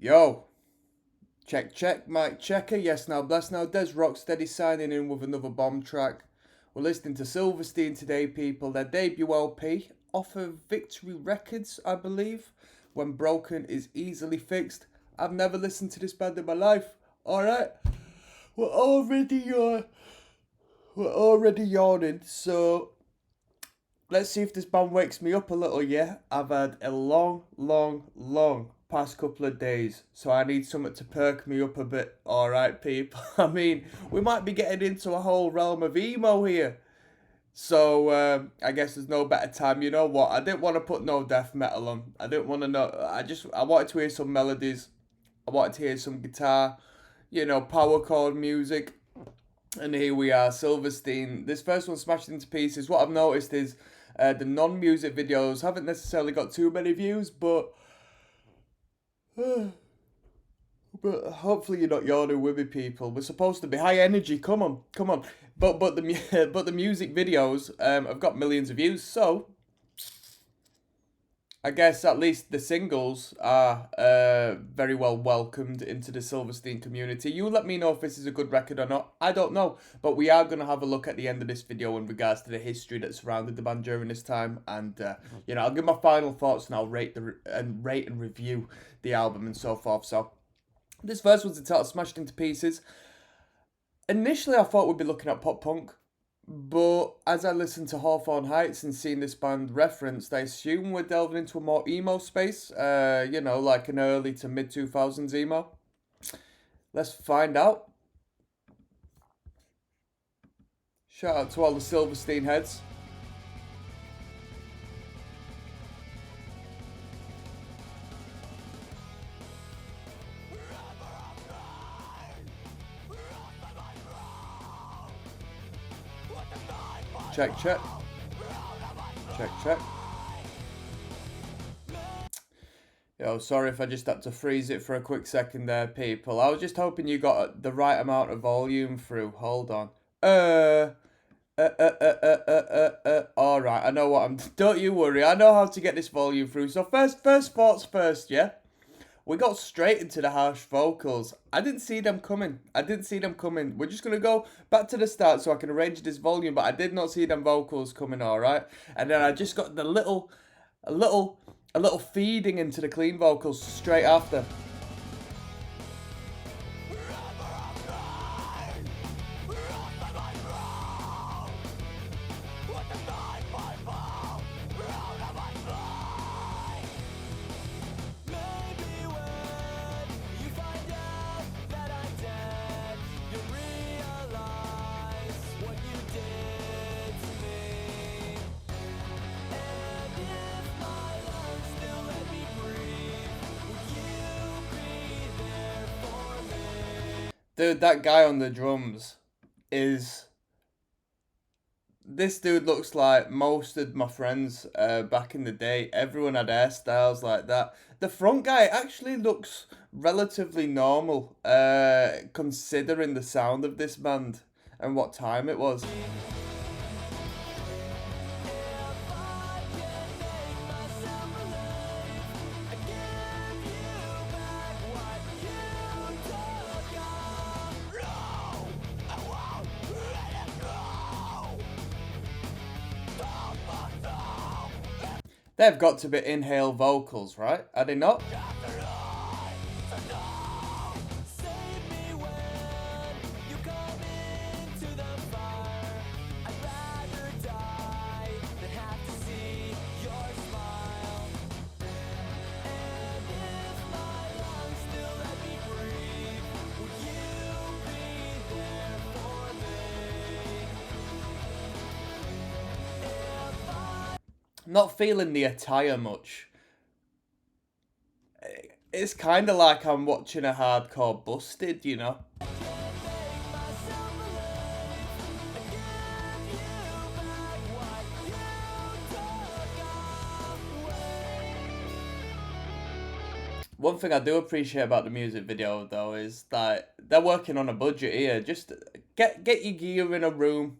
Yo, check, mic checker. Yes, now bless now. Des Rocksteady signing in with another bomb track. We're listening to Silverstein today, people. Their debut LP off of Victory Records, I believe. When broken is easily fixed. I've never listened to this band in my life. All right, we're already yawning. So let's see if this band wakes me up a little. Yeah, I've had a long past couple of days, so I need something to perk me up a bit. Alright, people. I mean, we might be getting into a whole realm of emo here. So, I guess there's no better time. You know what? I didn't want to put no death metal on. I didn't want to know. I wanted to hear some melodies. I wanted to hear some guitar, power chord music. And here we are, Silverstein. This first one smashed into pieces. What I've noticed is the non-music videos haven't necessarily got too many views, but hopefully you're not yawning with me, people. We're supposed to be high energy. Come on. But the music videos have got millions of views. So I guess at least the singles are very well welcomed into the Silverstein community. You let me know if this is a good record or not. I don't know, but we are going to have a look at the end of this video in regards to the history that surrounded the band during this time, and I'll give my final thoughts and I'll rate and review the album and so forth. So this first one's entitled "Smashed into Pieces." Initially, I thought we'd be looking at pop punk. But as I listened to Hawthorne Heights and seen this band referenced, I assume we're delving into a more emo space, like an early to mid 2000s emo. Let's find out. Shout out to all the Silverstein heads. Check. Yo, sorry if I just had to freeze it for a quick second there, people. I was just hoping you got the right amount of volume through. Hold on. Alright, I know what I'm... Don't you worry, I know how to get this volume through. So first thoughts first, yeah? We got straight into the harsh vocals. I didn't see them coming. We're just going to go back to the start so I can arrange this volume, but I did not see them vocals coming, alright? And then I just got a little feeding into the clean vocals straight after. Dude, that guy on the drums is... This dude looks like most of my friends back in the day. Everyone had hairstyles like that. The front guy actually looks relatively normal, considering the sound of this band and what time it was. They've got to be inhale vocals, right? Are they not? Not feeling the attire much. It's kind of like I'm watching a hardcore Busted, you know? One thing I do appreciate about the music video, though, is that they're working on a budget here. Just get your gear in a room.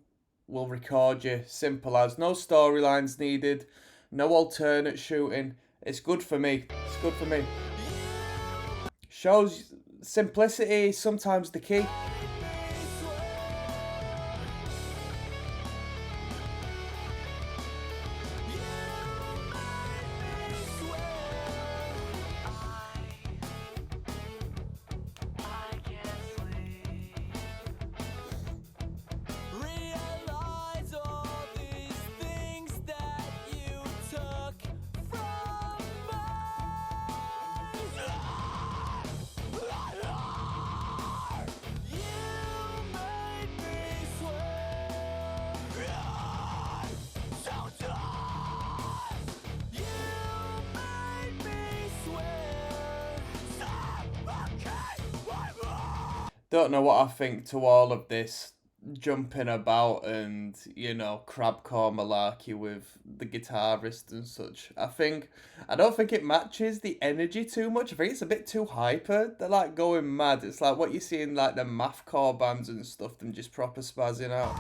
We'll record you. Simple as. No storylines needed. No alternate shooting. It's good for me. Shows simplicity is sometimes the key. Don't know what I think to all of this jumping about and, you know, crabcore malarkey with the guitarist and such. I don't think it matches the energy too much. I think it's a bit too hyper. They're like going mad. It's like what you see in like the mathcore bands and stuff, them just proper spazzing out.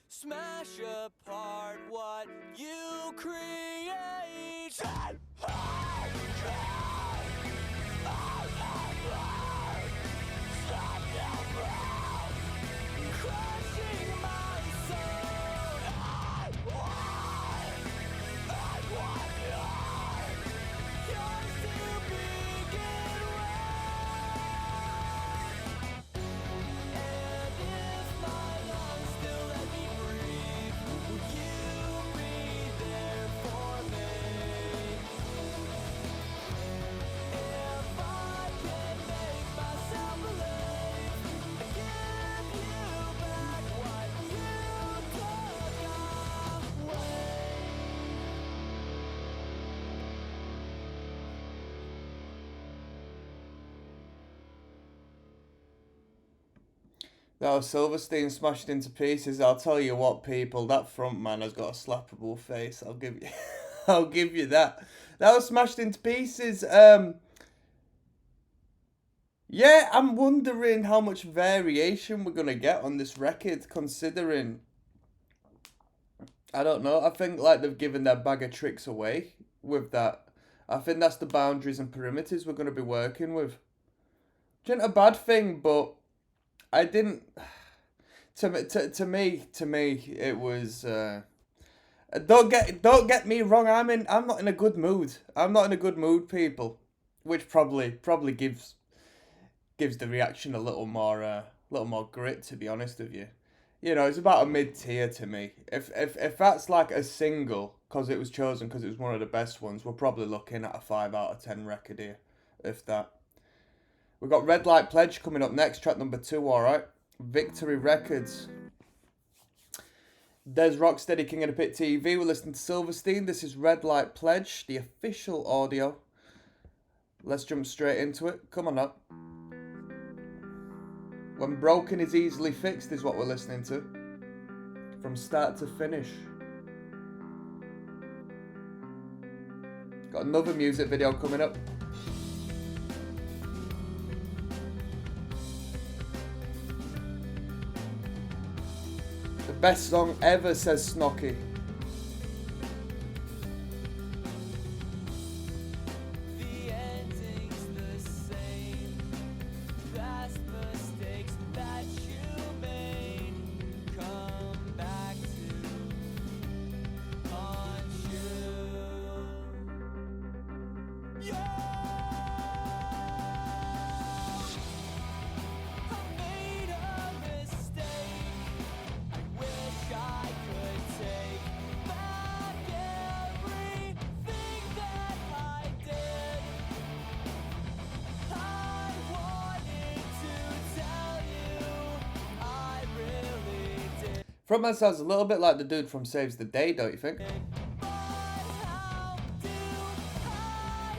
Smash apart what you create. Crushing my soul. Yours to begin with. And if my lungs still let me breathe, will you be there for me? If I can make myself believe, I give you back what you took away. That was Silverstein smashed into pieces. I'll tell you what, people, that front man has got a slappable face. I'll give you I'll give you that. That was smashed into pieces. Yeah, I'm wondering how much variation we're gonna get on this record, considering I don't know. I think like they've given their bag of tricks away with that. I think that's the boundaries and perimeters we're gonna be working with. Which isn't a bad thing, but I didn't. To me, it was. Don't get me wrong. I'm not in a good mood. I'm not in a good mood, people. Which probably gives the reaction a little more grit. To be honest with you, you know, it's about a mid tier to me. If that's like a single, because it was chosen because it was one of the best ones, we're probably looking at a 5 out of 10 record here, if that. We've got Red Light Pledge coming up next, track number 2, alright? Victory Records. There's Rocksteady King of the Pit TV. We're listening to Silverstein. This is Red Light Pledge, the official audio. Let's jump straight into it. Come on up. When broken is easily fixed is what we're listening to. From start to finish. Got another music video coming up. Best song ever, says Snocky. The ending's the same. Past mistakes that you made come back to haunt you. Yeah. I made a mistake. I wish I could take back everything that I did. I wanted to tell you I really did. Frontman sounds a little bit like the dude from Saves the Day, don't you think? But how do I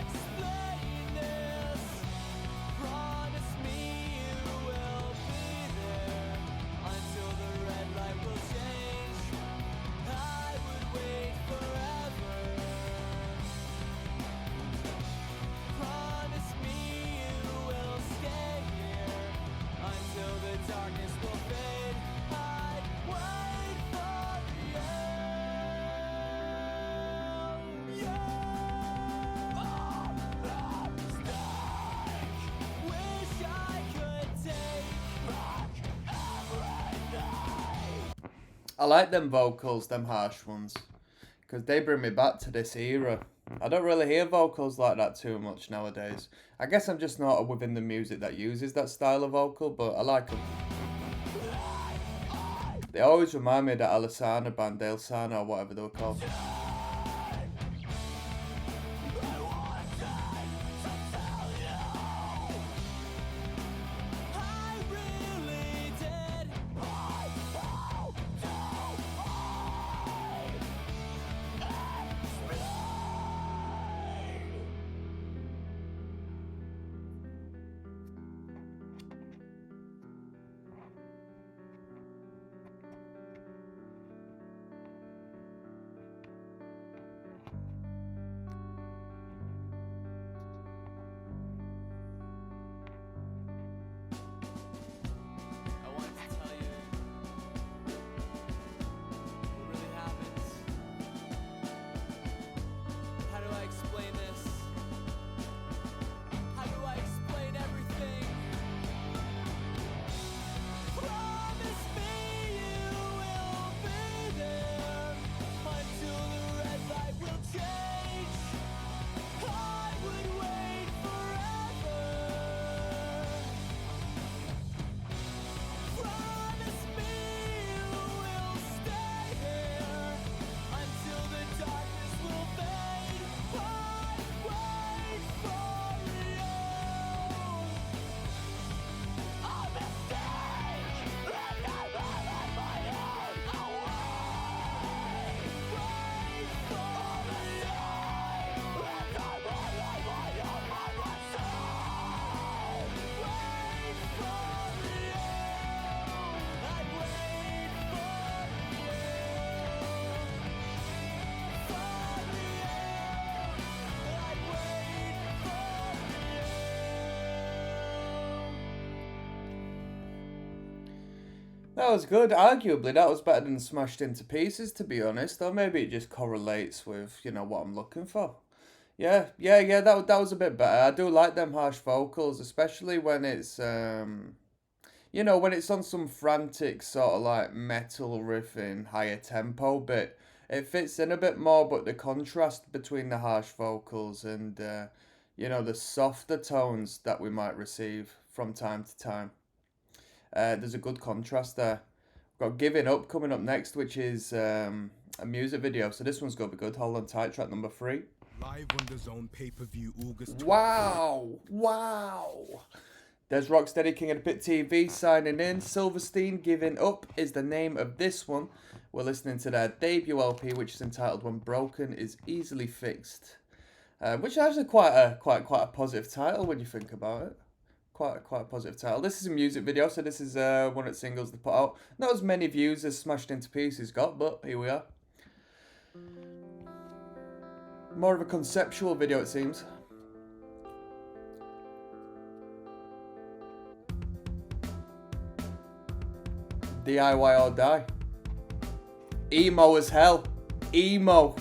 explain this? Promise me you will be there until the red light will change. I would wait forever. I like them vocals, them harsh ones, because they bring me back to this era. I don't really hear vocals like that too much nowadays. I guess I'm just not within the music that uses that style of vocal, but I like them. They always remind me of that Alisana band, Alisana or whatever they were called. I wanted to tell you what really happened. How do I explain this? How do I explain everything? Promise me you will be there until the red light will change. I would wait forever. Promise me you will stay here until the darkness will fade. I'd wait for you. A mistake, and I will let my own away. Wait for you, and I will let my own by myself. Wait for you. I'd wait for you. I'd wait for you. That was good. Arguably, that was better than Smashed Into Pieces, to be honest. Or maybe it just correlates with, you know, what I'm looking for. Yeah. That was a bit better. I do like them harsh vocals, especially when it's you know, when it's on some frantic sort of like metal riffing, higher tempo bit. It fits in a bit more, but the contrast between the harsh vocals and you know, the softer tones that we might receive from time to time. There's a good contrast there. We've got Giving Up coming up next, which is a music video. So this one's going to be good. Hold on tight, track number 3. Live on the Zone pay-per-view August 12th. Wow. There's Rocksteady King of the Pit TV signing in. Silverstein, Giving Up is the name of this one. We're listening to their debut LP, which is entitled When Broken is Easily Fixed. Which is actually quite a positive title when you think about it. Quite a positive title. This is a music video, so this is one of the singles they put out. Not as many views as Smashed Into Pieces got, but here we are. More of a conceptual video, it seems. DIY or die. Emo as hell. Emo.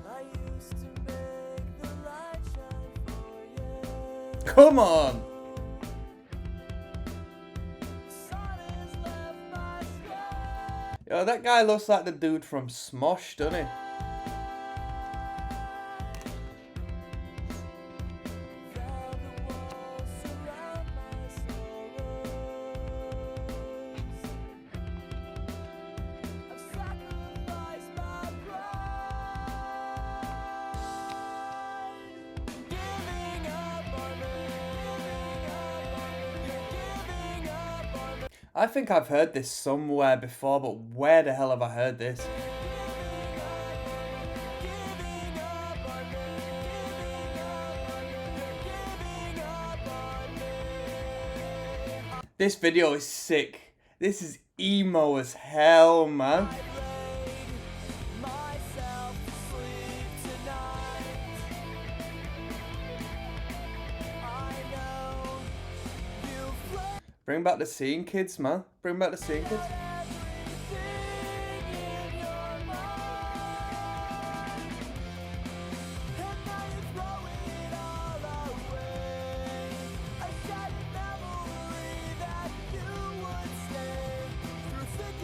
I used to make the light shine for you. Come on. Sun has left my sky. Yo, that guy looks like the dude from Smosh, doesn't he? Velvet walls surround my sorrows. I've sacrificed my pride. Giving up on me. Giving up on me. I think I've heard this somewhere before, but where the hell have I heard this? Giving up on me. Giving up on me. This video is sick. This is emo as hell, man. I laid myself to sleep tonight. I know you've left Bring back the scene, kids, man. Bring back the scene, kids. everything in your mind. And now you're throwing it all away. A shattered memory that you would stay through thick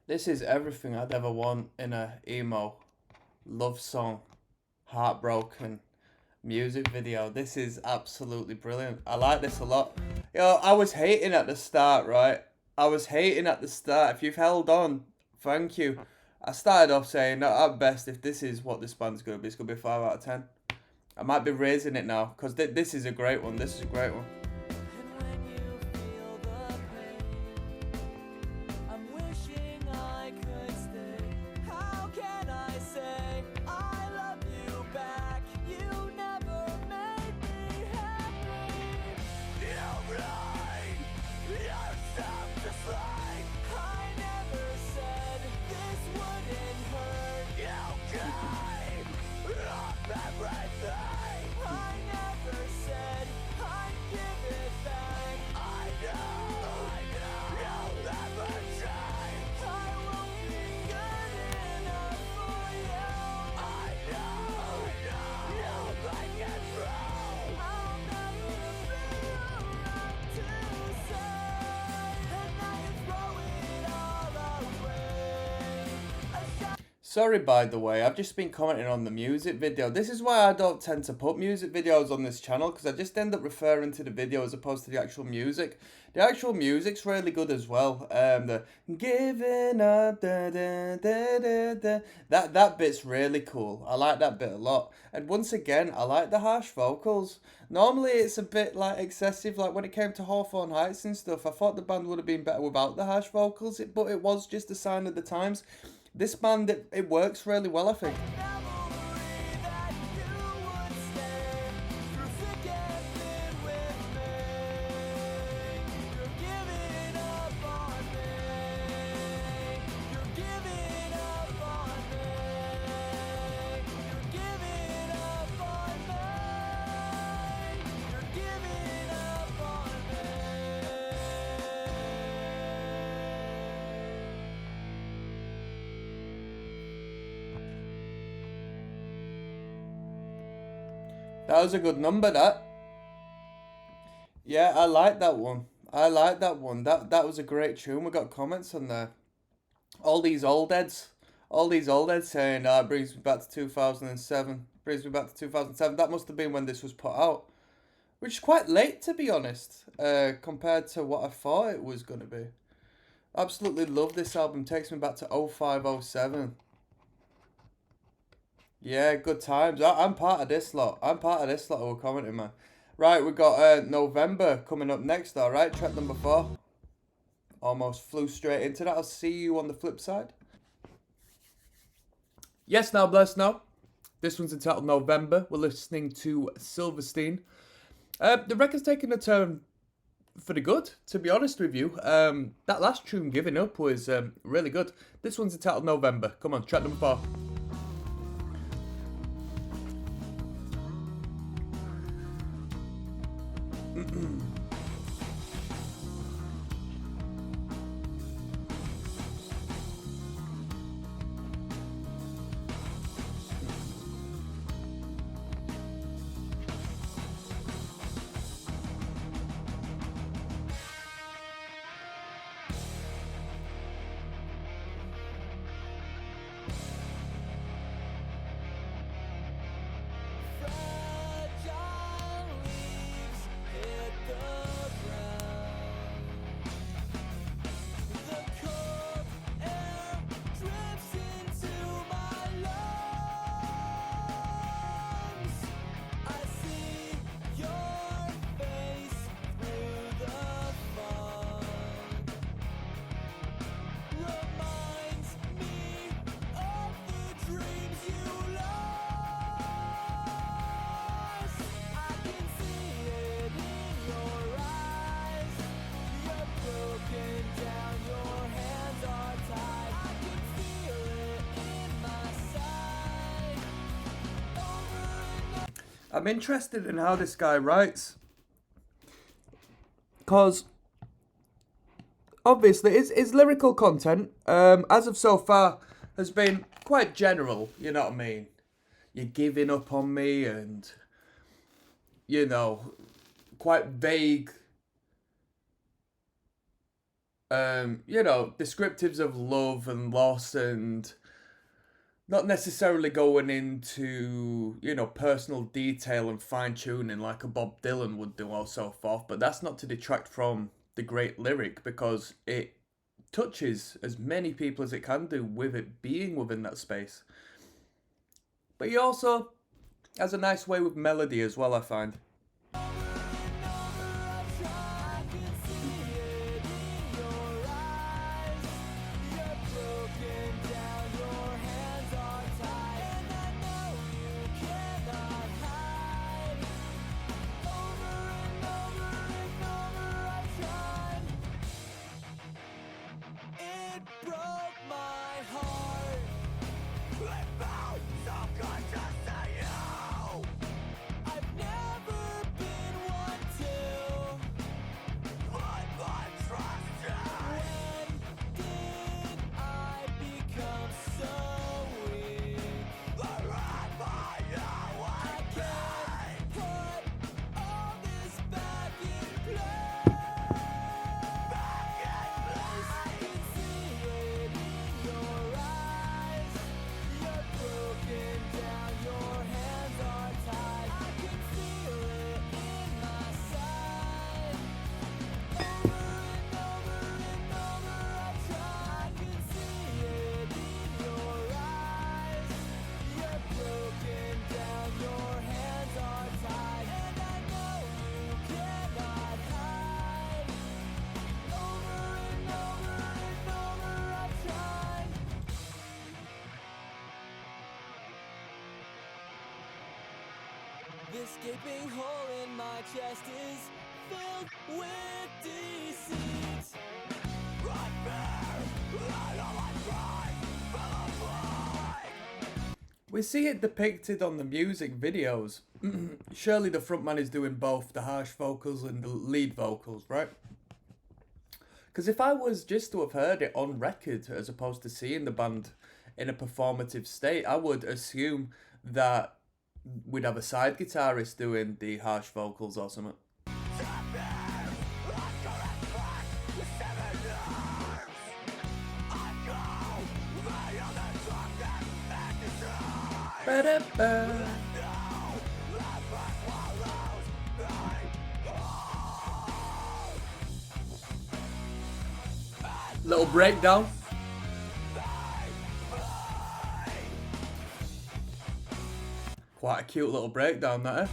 This is everything I'd ever want in a emo love song, heartbroken music video. This is absolutely brilliant. I like this a lot. Yo, I was hating at the start, right? I was hating at the start. If you've held on, thank you. I started off saying that at best, if this is what this band's going to be, it's going to be 5 out of 10. I might be raising it now because this is a great one. This is a great one. Sorry, by the way, I've just been commenting on the music video. This is why I don't tend to put music videos on this channel, because I just end up referring to the video as opposed to the actual music. The actual music's really good as well. The giving up, da, da, da, da, da. That bit's really cool. I like that bit a lot. And once again, I like the harsh vocals. Normally it's a bit like excessive, like when it came to Hawthorne Heights and stuff. I thought the band would have been better without the harsh vocals, but it was just a sign of the times. This band, it works really well, I think. That was a good number, that. Yeah, I like that one. I like that one. That was a great tune. We got comments on there. All these old heads saying, it brings me back to 2007. Brings me back to 2007. That must have been when this was put out. Which is quite late, to be honest, compared to what I thought it was going to be. Absolutely love this album. Takes me back to 0507. Yeah, good times. I'm part of this lot. I'm part of this lot who are commenting, man. Right, we got November coming up next, alright? Track number 4. Almost flew straight into that. I'll see you on the flip side. Yes, now, bless now. This one's entitled November. We're listening to Silverstein. The record's taking a turn for the good, to be honest with you. That last tune, Giving Up, was really good. This one's entitled November. Come on, track number 4. I'm interested in how this guy writes. Because, obviously, his lyrical content, as of so far, has been quite general, you know what I mean? You're giving up on me and, you know, quite vague, you know, descriptives of love and loss and not necessarily going into, you know, personal detail and fine tuning like a Bob Dylan would do or so forth, but that's not to detract from the great lyric because it touches as many people as it can do with it being within that space. But he also has a nice way with melody as well, I find. It broke my heart. It felt so good to see you. I've never been one to put my trust in. When did I become so weak? Around my I can't put all this back in place. I can see it in your eyes. You're broken down, your hands are tied. I can feel it in my side. Over and over I've tried. I can see it in your eyes. You're broken down, your hands are tied. And I know you cannot hide. Over and over I've tried. This gaping hole in my chest is filled with deceit. Right there, right on my pride, fell apart. We see it depicted on the music videos. Surely the frontman is doing both the harsh vocals and the lead vocals, right? Because if I was just to have heard it on record as opposed to seeing the band in a performative state, I would assume that we'd have a side guitarist doing the harsh vocals or something. Ba-da-ba. Little breakdown. Quite a cute little breakdown, that, eh?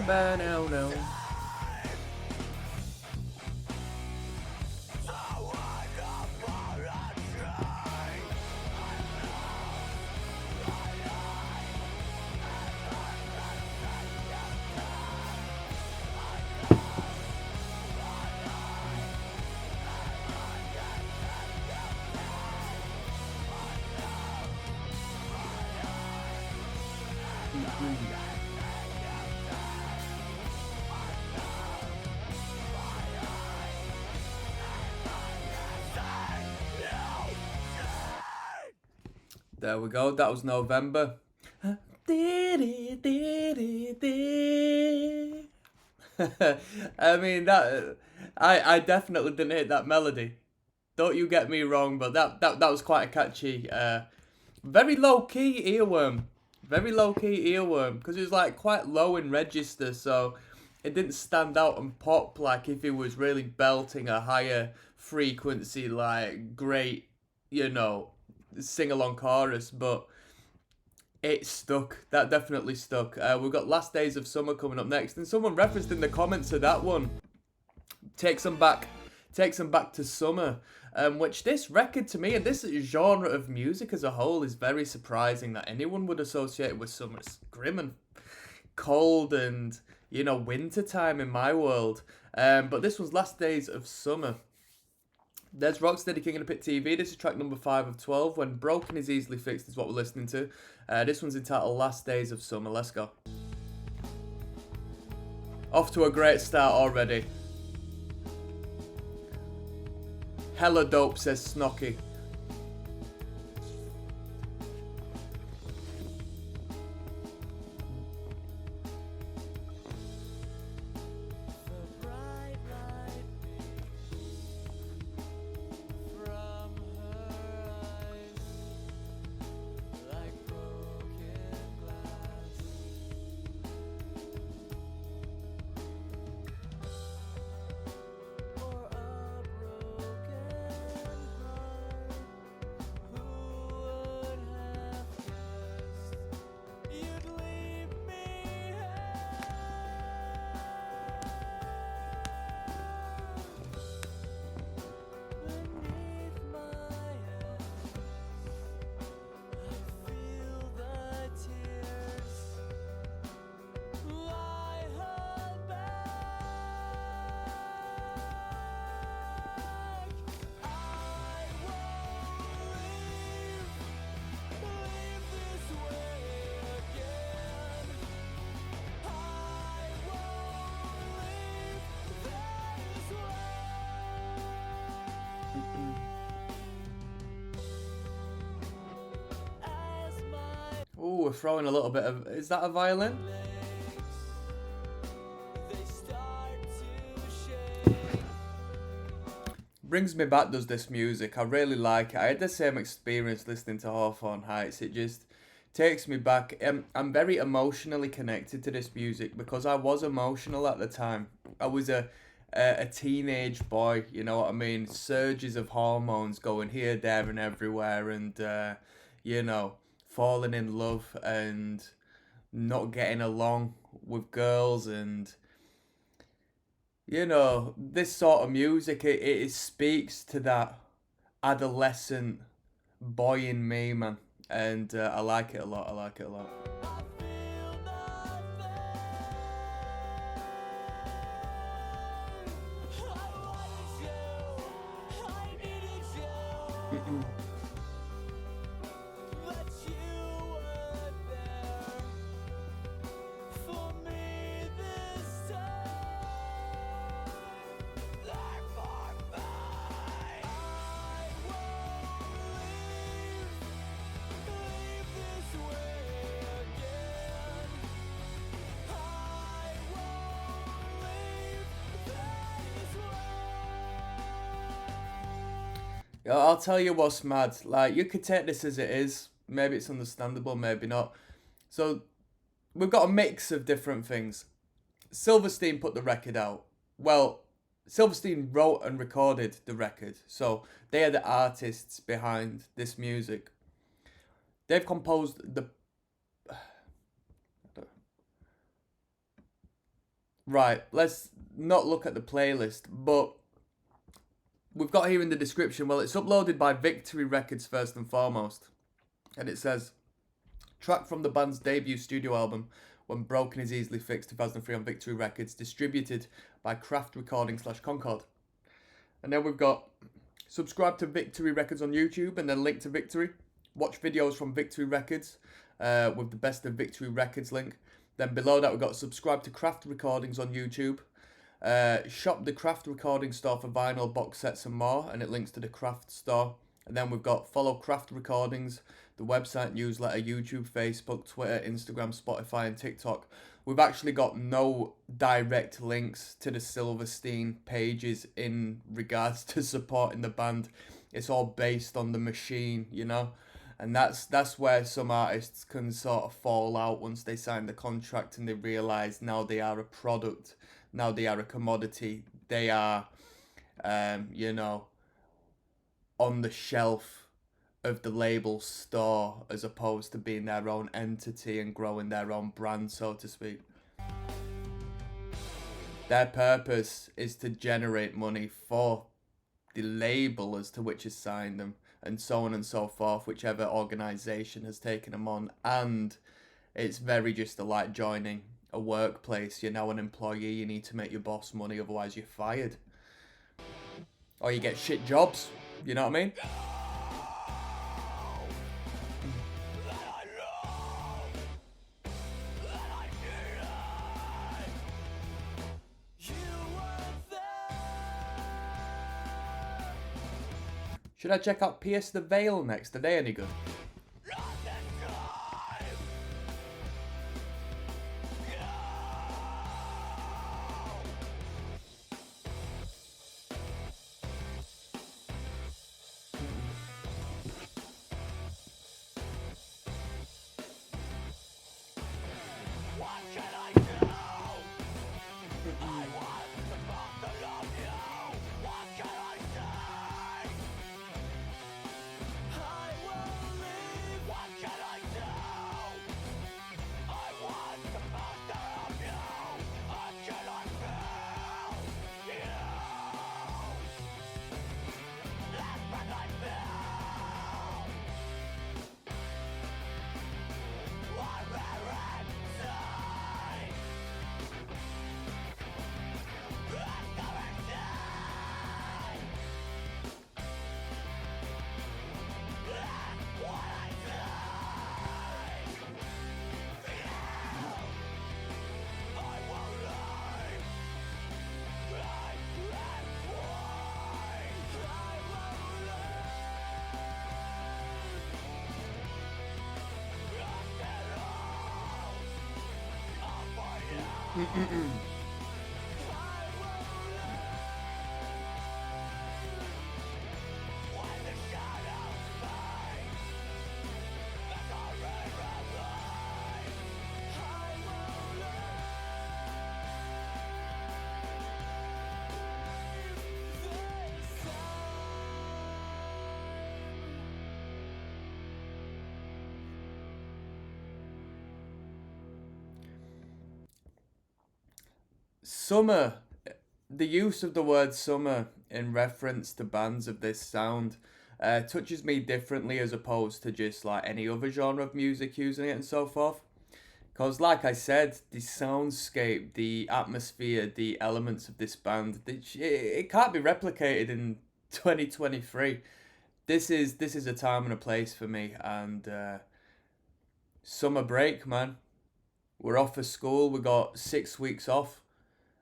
Ba-no-no. There we go. That was November. I mean that I definitely didn't hit that melody. Don't you get me wrong, but that was quite a catchy, very low key earworm. Very low key earworm because it was like quite low in register, so it didn't stand out and pop like if it was really belting a higher frequency, like great, you know, sing along chorus, but it stuck. That definitely stuck. We've got Last Days of Summer coming up next, and someone referenced in the comments to that one. Takes them back to summer. Which this record to me and this genre of music as a whole is very surprising that anyone would associate it with summer. It's grim and cold and, you know, winter time in my world. But this was Last Days of Summer. There's Rocksteady King of the Pit TV. This is track number 5 of 12. When Broken is Easily Fixed is what we're listening to. This one's entitled Last Days of Summer. Let's go. Off to a great start already. Hella dope, says Snocky. The bright light from her eyes, like broken glass. Or a broken heart. Who would have guessed you'd leave me beneath my eyes? I feel the tears I hold back. I won't leave this way again. I won't leave this way. As my Ooh, we're throwing a little bit of... Is that a violin? legs, they start to shake. Brings me back, does this music. I really like it. I had the same experience listening to Hawthorne Heights. It just takes me back. I'm very emotionally connected to this music because I was emotional at the time. I was a teenage boy, you know what I mean? Surges of hormones going here, there, and everywhere, and you know, falling in love and not getting along with girls, and you know, this sort of music, it speaks to that adolescent boy in me, man. And I like it a lot. I like it a lot. I feel nothing. I wanted you. I needed you. But you were there for me this time. Like for me. I won't leave this way again. I won't leave this way. Yeah, I'll tell you what's mad. Like, you could take this as it is. Maybe it's understandable, maybe not. So, we've got a mix of different things. Silverstein put the record out. Well, Silverstein wrote and recorded the record. So, they are the artists behind this music. They've composed the... Right, let's not look at the playlist, but we've got here in the description, well, it's uploaded by Victory Records first and foremost. And it says, track from the band's debut studio album, When Broken is Easily Fixed, 2003 on Victory Records, distributed by Craft Recording / Concord. And then we've got, subscribe to Victory Records on YouTube and then link to Victory. Watch videos from Victory Records with the Best of Victory Records link. Then below that we've got subscribe to Craft Recordings on YouTube. Shop the Craft Recording Store for vinyl, box sets and more, and it links to the Craft Store. And then we've got follow Craft Recordings, the website, newsletter, YouTube, Facebook, Twitter, Instagram, Spotify and TikTok. We've actually got no direct links to the Silverstein pages in regards to supporting the band. It's all based on the machine, you know? And that's where some artists can sort of fall out once they sign the contract and they realise now they are a product, now they are a commodity, they are, you know, on the shelf of the label store as opposed to being their own entity and growing their own brand, so to speak. Their purpose is to generate money for the label as to which has signed them, and so on and so forth, whichever organisation has taken them on. And it's very just like joining a workplace. You're now an employee, you need to make your boss money, otherwise you're fired. Or you get shit jobs. You know what I mean? You weren't there. Should I check out Pierce the Veil next? Are they any good? Summer. The use of the word summer in reference to bands of this sound touches me differently as opposed to just like any other genre of music using it and so forth. Because, like I said, the soundscape, the atmosphere, the elements of this band, it can't be replicated in 2023. This is a time and a place for me, and summer break, man. We're off for school. We got 6 weeks off,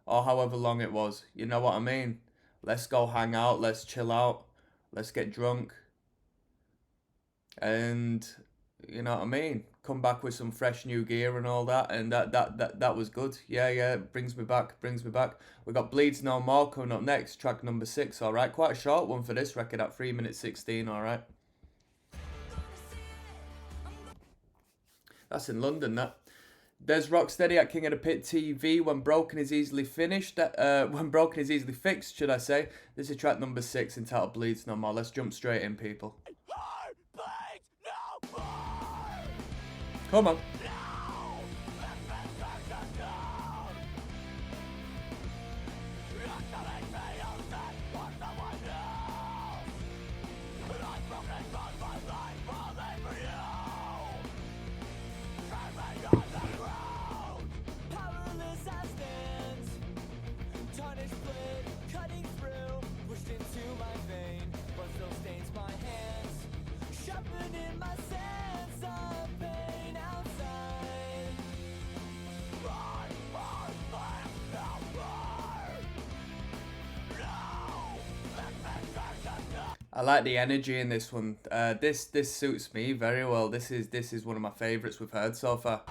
or however long it was. You know what I mean? Let's go hang out. Let's chill out. Let's get drunk. And you know what I mean? Come back with some fresh new gear and all that. And that was good. Yeah. Brings me back. We got Bleeds No More coming up next. Track number 6. All right. Quite a short one for this record at 3 minutes 16. All right. That's in London, that. There's Rocksteady at King of the Pit TV. When broken is easily fixed, should I say. This is track number 6 entitled Bleeds No More. Let's jump straight in, people. Come on. Powerless I stand, tarnished blade cutting through, pushed into my vein, blood still stains my hands, sharpening my sense of pain outside. I like the energy in this one. This suits me very well. This is one of my favourites we've heard so far.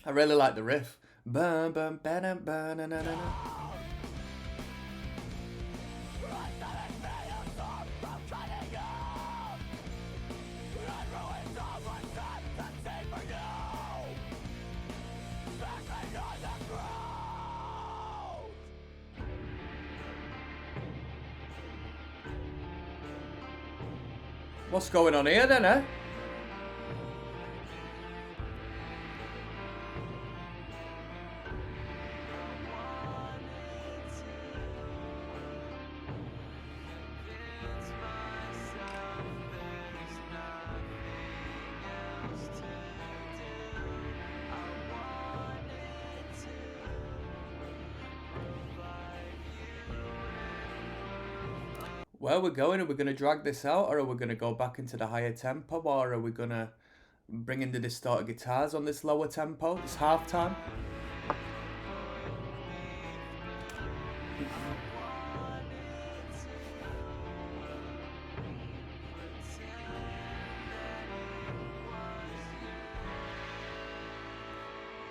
I really like the riff. Bum, bum, ba-dum, ba-na-na-na-na. What's going on here then, eh? Where we're going, are we going to drag this out, or are we going to go back into the higher tempo, or are we going to bring in the distorted guitars on this lower tempo? It's halftime.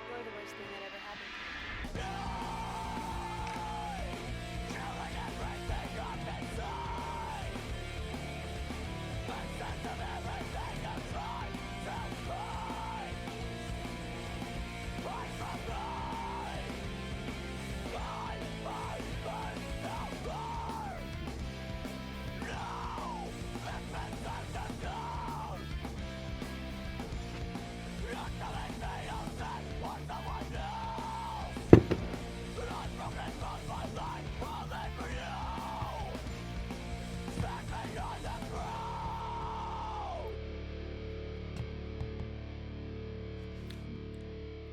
You're the worst thing that ever happened to me.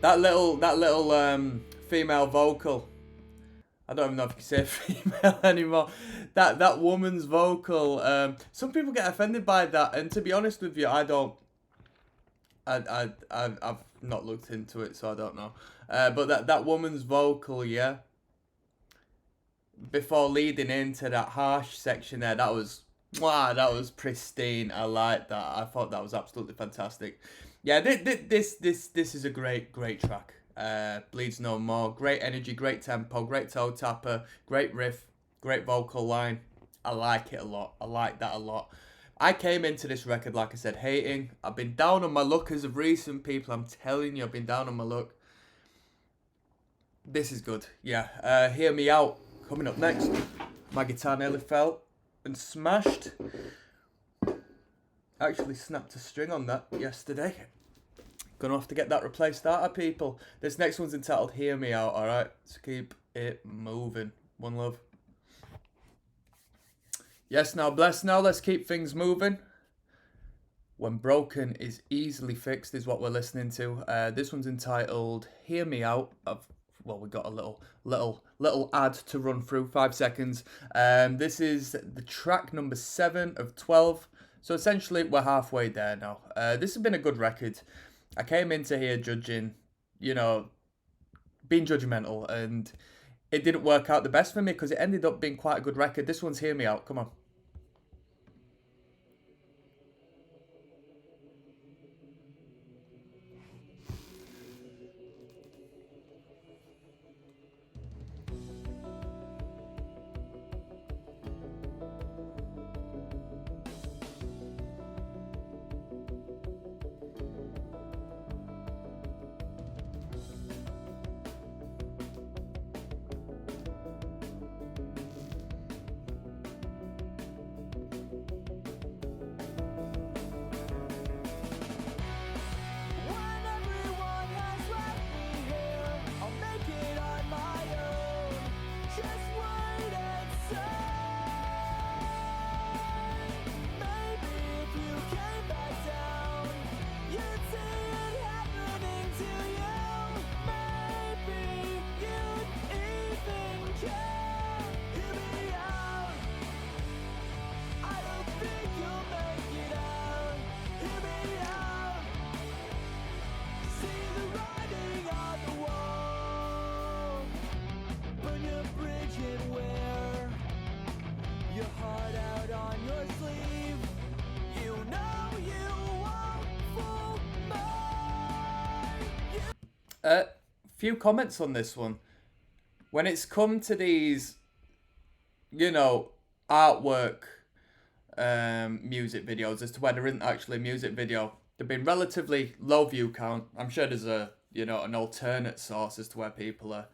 That little female vocal. I don't even know if you can say female anymore. That woman's vocal. Some people get offended by that, and to be honest with you, I don't. I've not looked into it, so I don't know. But that woman's vocal, yeah. Before leading into that harsh section there, that was pristine. I like that. I thought that was absolutely fantastic. Yeah, this is a great track. Bleeds No More. Great energy, great tempo, great toe tapper, great riff, great vocal line. I like it a lot. I like that a lot. I came into this record, like I said, hating. I've been down on my luck as of recent, people. I'm telling you, I've been down on my luck. This is good. Yeah. Hear Me Out. Coming up next. My guitar nearly fell and smashed. Actually snapped a string on that yesterday. Gonna have to get that replaced out, people. This next one's entitled Hear Me Out, alright? So keep it moving. One love. Yes, now bless now. Let's keep things moving. When Broken is Easily Fixed is what we're listening to. This one's entitled Hear Me Out. Well, we got a little ad to run through, 5 seconds. This is the track number 7 of 12. So essentially, we're halfway there now. This has been a good record. I came into here judging, being judgmental, and it didn't work out the best for me because it ended up being quite a good record. This one's Hear Me Out. Come on. When everyone has left me here, I'll make it on my own. Just wait and see. Maybe if you came back down, you'd see it happening to you. Maybe you'd even care. Hear me out. I don't think you'll make it out. Hear me out. See the writing on the wall. Burn your bridge and wear your heart out on your sleeve. You know you won't fool me. Few comments on this one. When it's come to these, artwork music videos, as to where there isn't actually a music video, they've been relatively low view count. I'm sure there's an alternate source as to where people are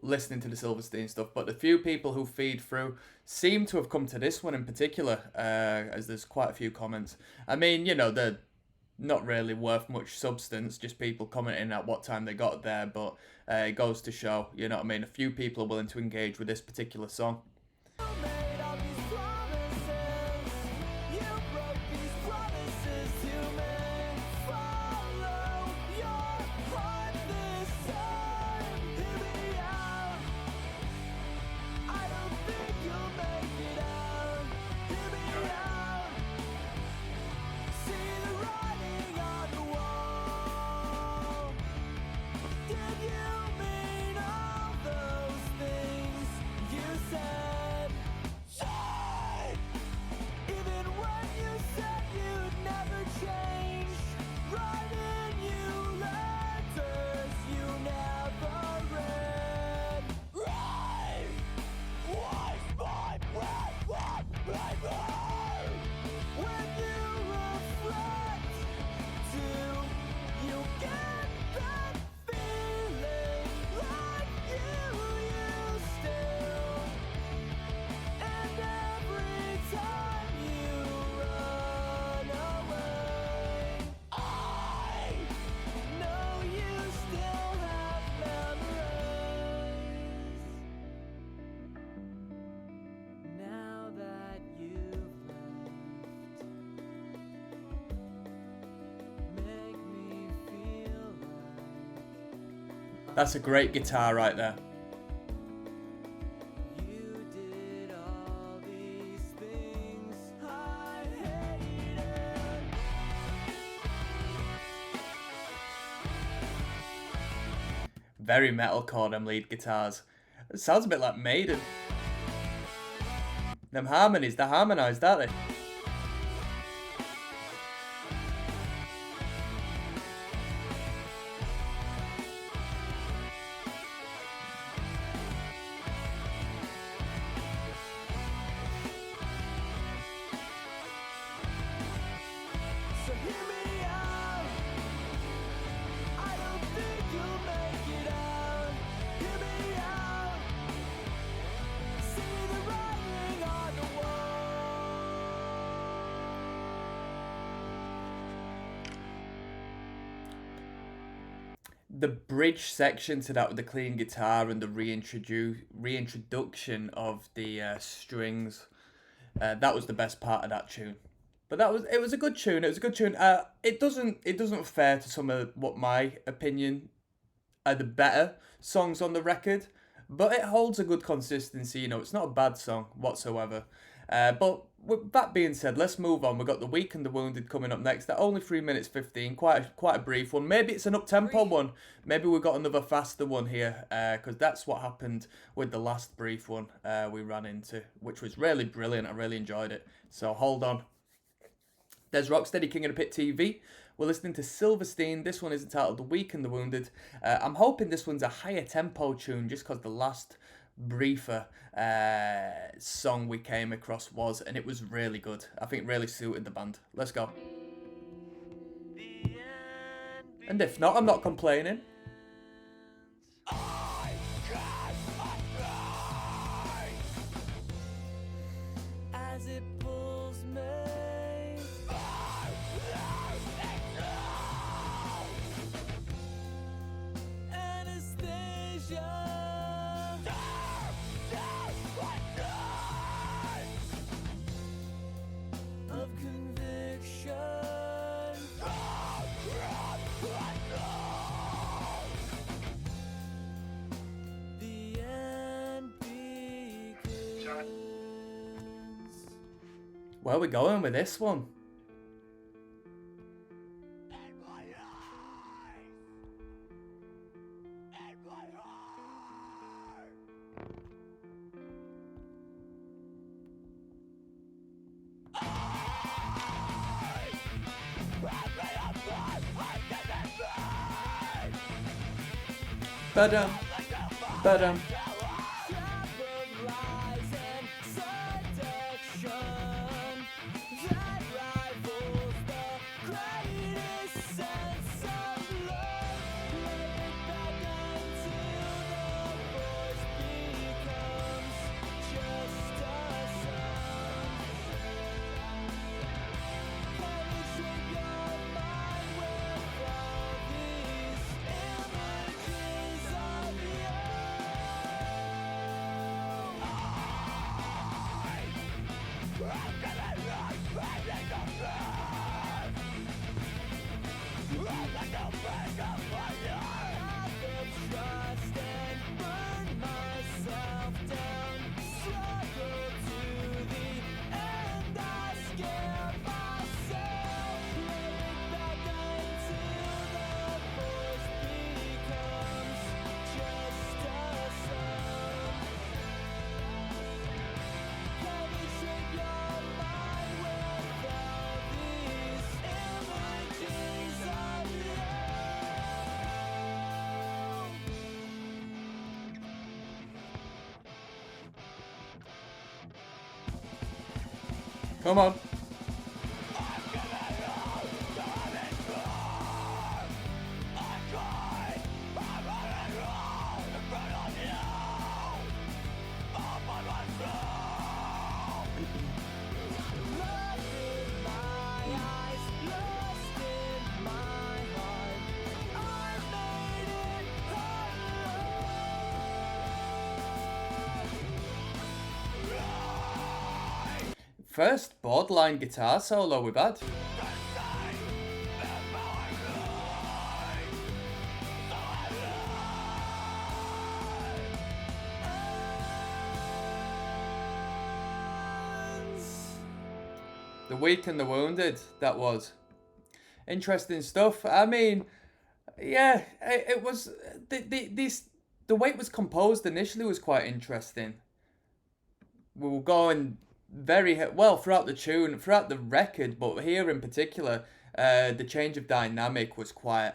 listening to the Silverstein stuff, but the few people who feed through seem to have come to this one in particular, as there's quite a few comments. I mean, you know, they're not really worth much substance, just people commenting at what time they got there, but it goes to show, you know what I mean, a few people are willing to engage with this particular song. Made all these promises. You broke these promises to me. Follow your heart this time. Hear me out. I don't think you'll make it out. Hear me out. See the writing on the wall. Did you mean all those things you said? Even when you said you'd never change, writing you letters you never read. Right was my breath. When you reflect, do you get that feeling like you used to? And every time you run away, I know you still have memories. Now that you've left, make me feel like That's a great guitar right there. you did all these things I hated. Very metalcore, them lead guitars. It sounds a bit like Maiden. Them harmonies, they're harmonised, aren't they? So hear me out. I don't think you'll make it out. Hear me out. See the writing on the wall. The bridge section to that with the clean guitar and the reintroduction of the strings, that was the best part of that tune. But it was a good tune. It was a good tune. It doesn't fare to some of what my opinion are the better songs on the record, but it holds a good consistency. You know, it's not a bad song whatsoever. But with that being said, let's move on. We've got The Weak and the Wounded coming up next. They're only 3 minutes 15, quite a brief one. Maybe it's an up-tempo one. Maybe we've got another faster one here, because that's what happened with the last brief one we ran into, which was really brilliant. I really enjoyed it. So hold on. There's Rocksteady King of the Pit TV. We're listening to Silverstein. This one is entitled The Weak and the Wounded. I'm hoping this one's a higher tempo tune just because the last briefer song we came across was, and it was really good. I think it really suited the band. Let's go. And if not, I'm not complaining. As it pulls me. Anesthesia. Of conviction. The end begins. Where are we going with this one? Ba-dum, ba-dum. Come on. First borderline guitar solo we've had. The Weak and the Wounded, that was. Interesting stuff. I mean, yeah, it was, the way it was composed initially was quite interesting. We were going very well throughout the tune, throughout the record, but here in particular, the change of dynamic was quite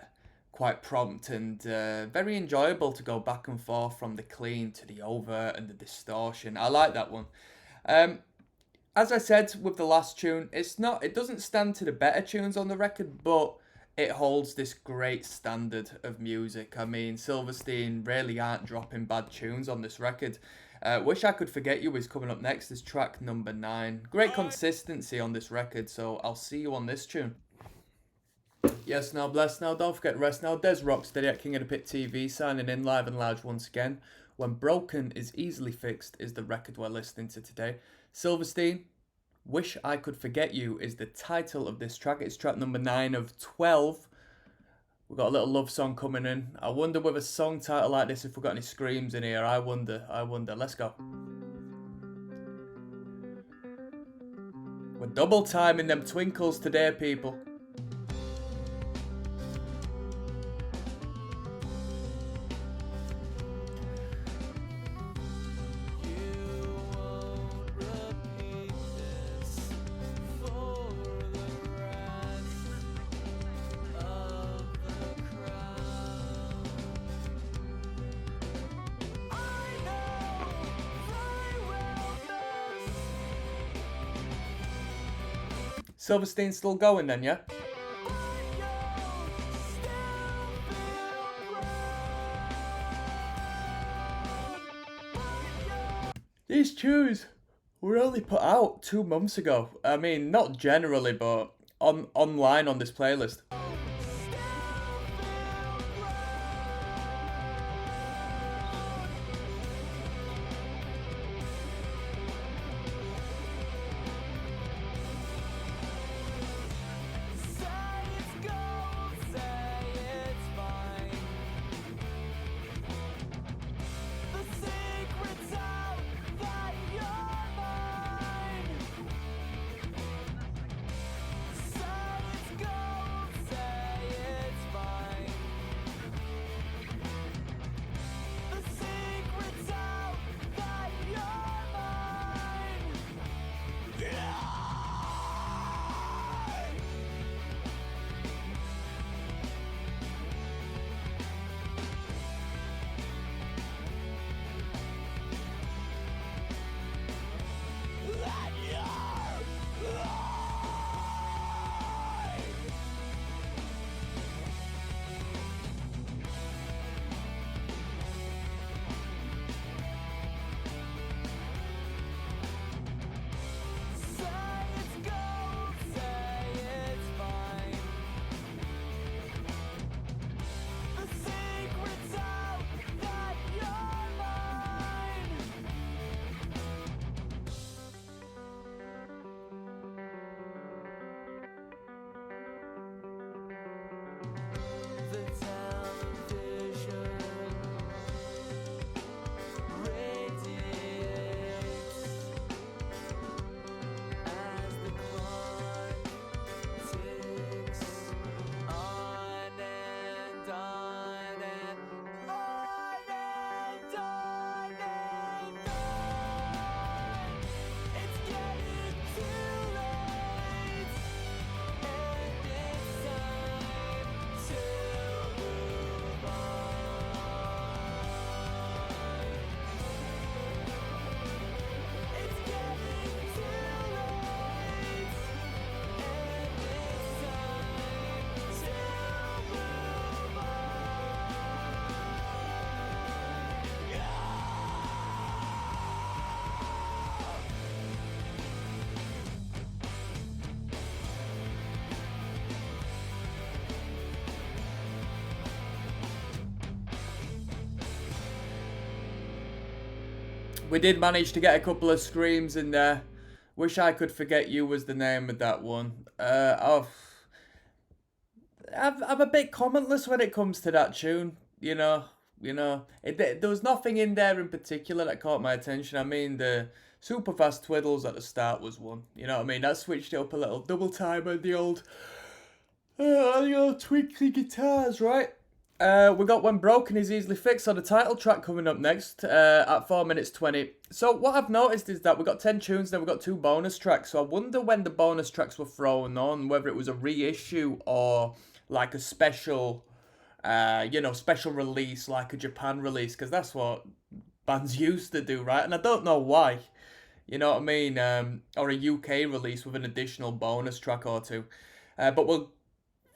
prompt and very enjoyable to go back and forth from the clean to the overt and the distortion. I like that one. As I said with the last tune, it doesn't stand to the better tunes on the record, but it holds this great standard of music. I mean, Silverstein really aren't dropping bad tunes on this record. Wish I Could Forget You is coming up next as track number 9. Great consistency on this record, so I'll see you on this tune. Yes, now, bless now, don't forget rest now. Des Rocksteady at King of the Pit TV, signing in live and large once again. When Broken is Easily Fixed is the record we're listening to today. Silverstein, Wish I Could Forget You is the title of this track. It's track number 9 of 12. We've got a little love song coming in. I wonder with a song title like this if we've got any screams in here. I wonder. Let's go. We're double timing them twinkles today, people. Silverstein still going then, yeah? These tunes were only put out 2 months ago. I mean, not generally, but online on this playlist. We did manage to get a couple of screams in there. Wish I Could Forget You was the name of that one. I'm a bit commentless when it comes to that tune. There was nothing in there in particular that caught my attention. I mean, the super fast twiddles at the start was one. You know what I mean? That switched it up a little. Double time on the old twinkly guitars, right? We got When Broken Is Easily Fixed on the title track coming up next at 4 minutes 20. So what I've noticed is that we've got 10 tunes, then we've got 2 bonus tracks. So I wonder when the bonus tracks were thrown on, whether it was a reissue or like a special, special release, like a Japan release, because that's what bands used to do, right? And I don't know why. You know what I mean? Or a UK release with an additional bonus track or two. But we'll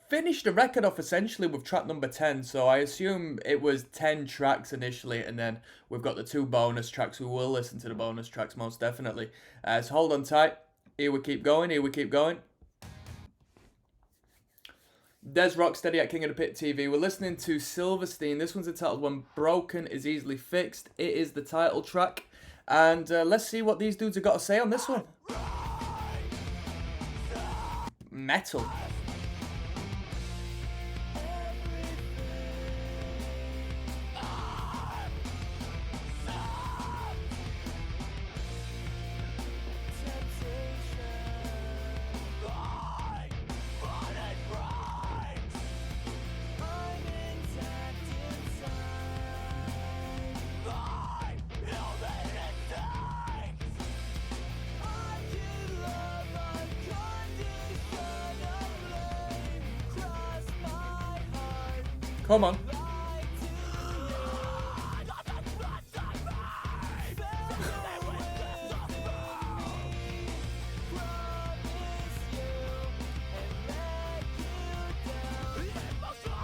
finish the record off essentially with track number 10, so I assume it was 10 tracks initially, and then we've got the 2 bonus tracks. We will listen to the bonus tracks most definitely. So hold on tight. Here we keep going. Des Rocksteady at King of the Pit TV. We're listening to Silverstein. This one's entitled When Broken Is Easily Fixed. It is the title track. And let's see what these dudes have got to say on this one. Metal. Come on.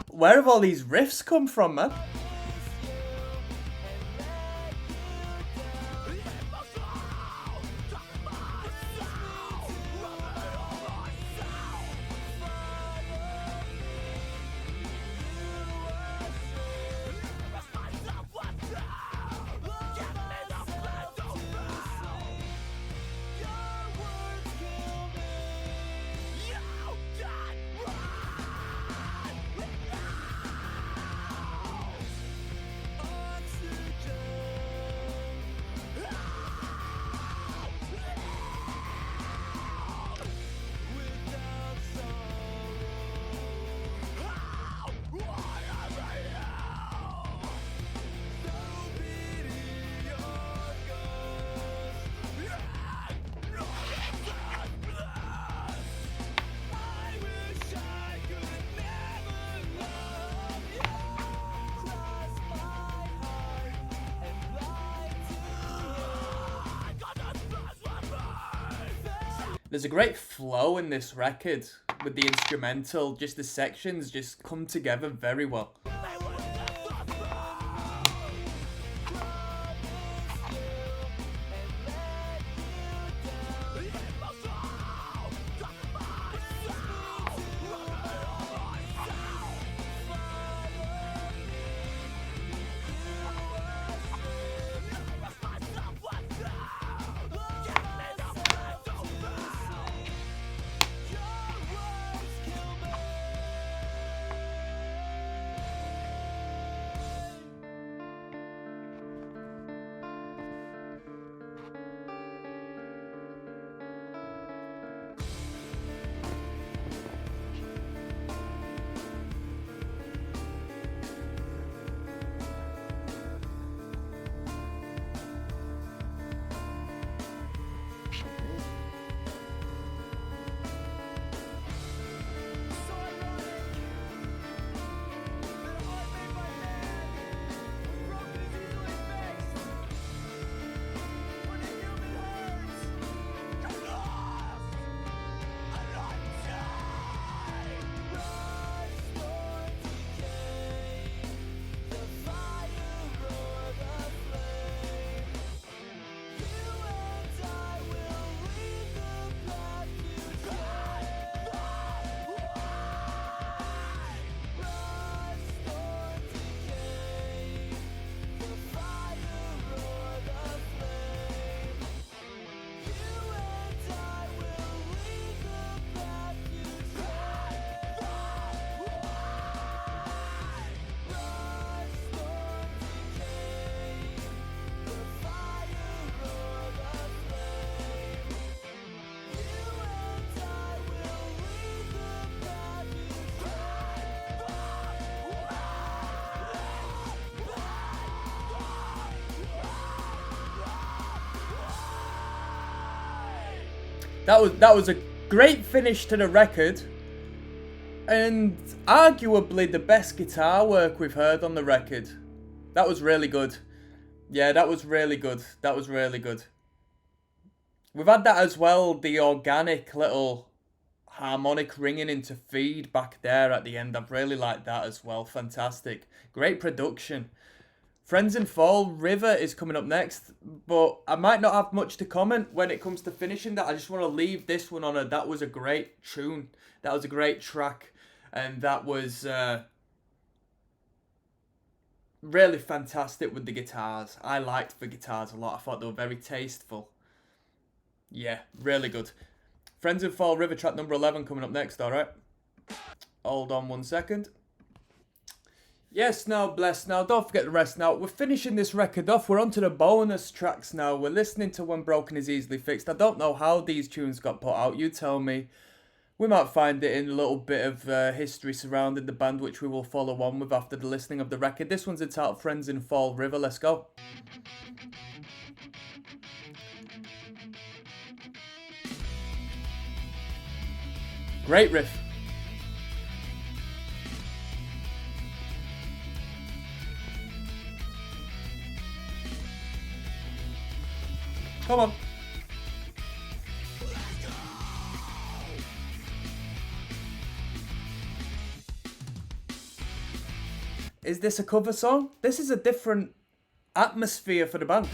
Where have all these riffs come from, man? There's a great flow in this record with the instrumental, just the sections just come together very well. That was a great finish to the record, and arguably the best guitar work we've heard on the record. That was really good. Yeah, that was really good. That was really good. We've had that as well, the organic little harmonic ringing into feed back there at the end. I've really liked that as well. Fantastic. Great production. Friends in Fall River is coming up next, but I might not have much to comment when it comes to finishing that. I just want to leave this one on that was a great tune. That was a great track, and that was really fantastic with the guitars. I liked the guitars a lot. I thought they were very tasteful. Yeah, really good. Friends in Fall River, track number 11 coming up next, alright? Hold on 1 second. Yes, now, bless now. Don't forget the rest now. We're finishing this record off. We're on to the bonus tracks now. We're listening to When Broken Is Easily Fixed. I don't know how these tunes got put out. You tell me. We might find it in a little bit of history surrounding the band, which we will follow on with after the listening of the record. This one's entitled Friends in Fall River. Let's go. Great riff. Come on. Is this a cover song? This is a different atmosphere for the band.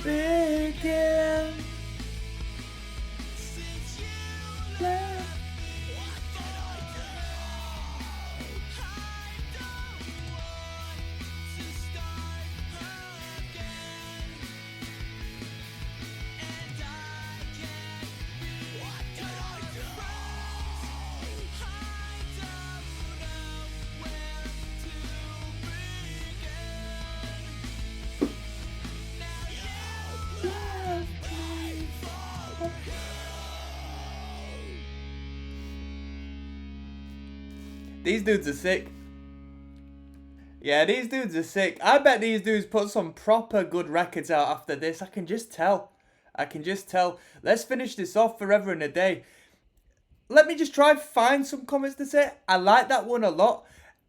Begin. These dudes are sick. Yeah, these dudes are sick. I bet these dudes put some proper good records out after this. I can just tell. I can just tell. Let's finish this off Forever and a Day. Let me just try find some comments to say. I like that one a lot.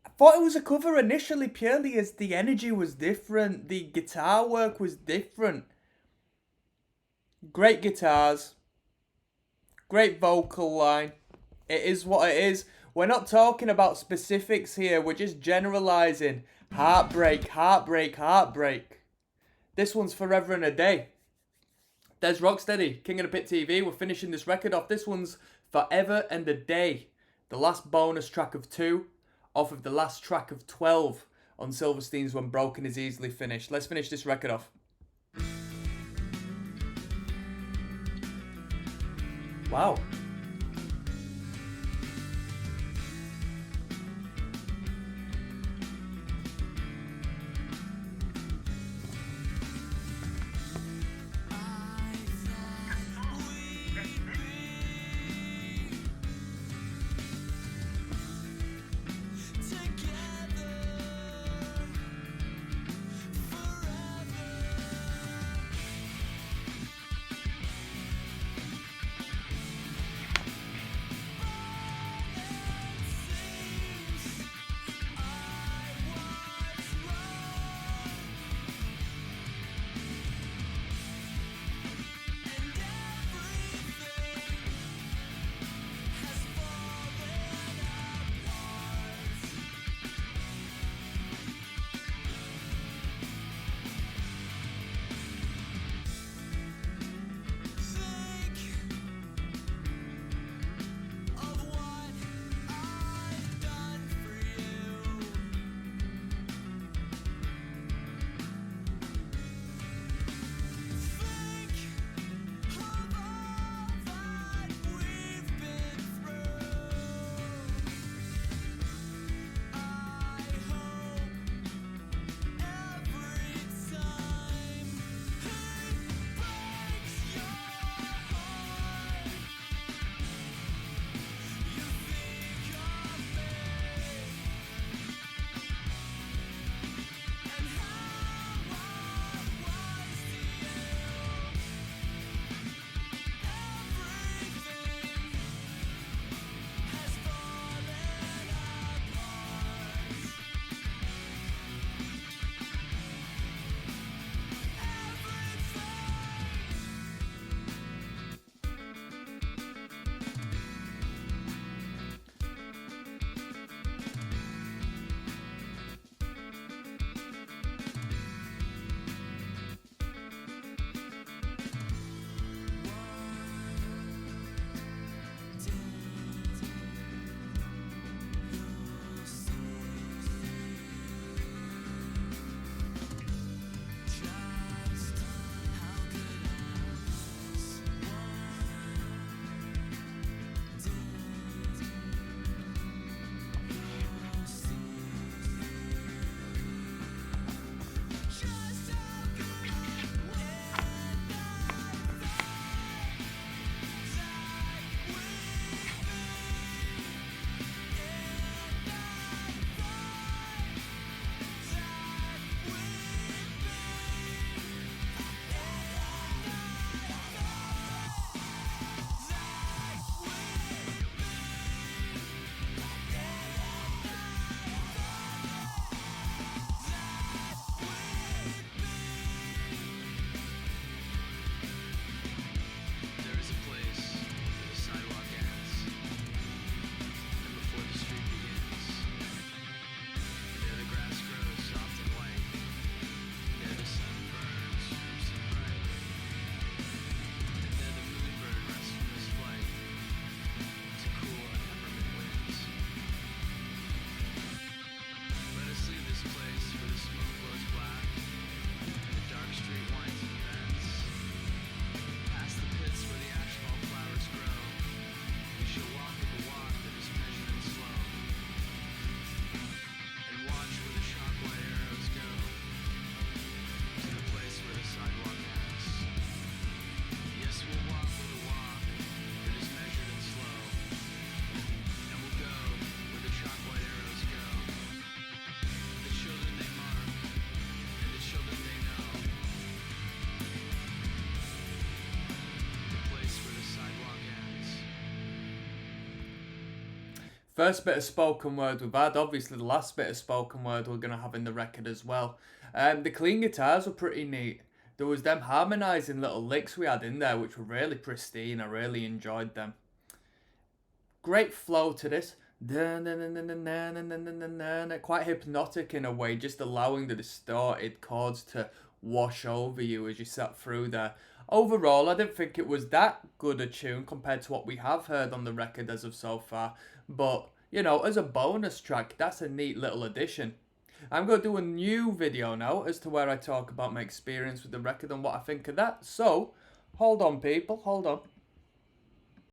I thought it was a cover initially purely as the energy was different. The guitar work was different. Great guitars. Great vocal line. It is what it is. We're not talking about specifics here. We're just generalizing. Heartbreak, heartbreak, heartbreak. This one's Forever and a Day. There's Rocksteady, King of the Pit TV. We're finishing this record off. This one's Forever and a Day. The last bonus track of 2 off of the last track of 12 on Silverstein's When Broken Is Easily Finished. Let's finish this record off. Wow. First bit of spoken word we've had, obviously the last bit of spoken word we're going to have in the record as well. The clean guitars were pretty neat. There was them harmonising little licks we had in there which were really pristine. I really enjoyed them. Great flow to this. Quite hypnotic in a way, just allowing the distorted chords to wash over you as you sat through there. Overall, I didn't think it was that good a tune compared to what we have heard on the record as of so far, but you know, as a bonus track, that's a neat little addition. I'm going to do a new video now as to where I talk about my experience with the record and what I think of that, so hold on people, hold on.